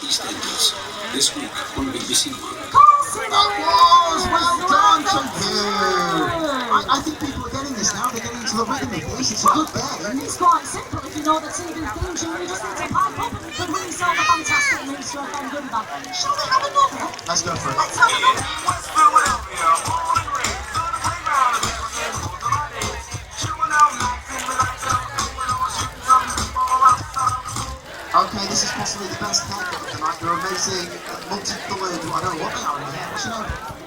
EastEnders. This week on BBC One. Applause! Well done, Shakir! I think people are getting this now. They're getting into the rhythm of this. It's a good game. It's quite simple. If you know the TV theme tune, you just need to pipe up and you can win yourself a fantastic mix for a Ben Gunbag. Shall we have another? Let's go for it. Let's have another. Okay, this is possibly the best haircut of the night. They're amazing, multi-coloured, I don't know what they are in here. What's your name?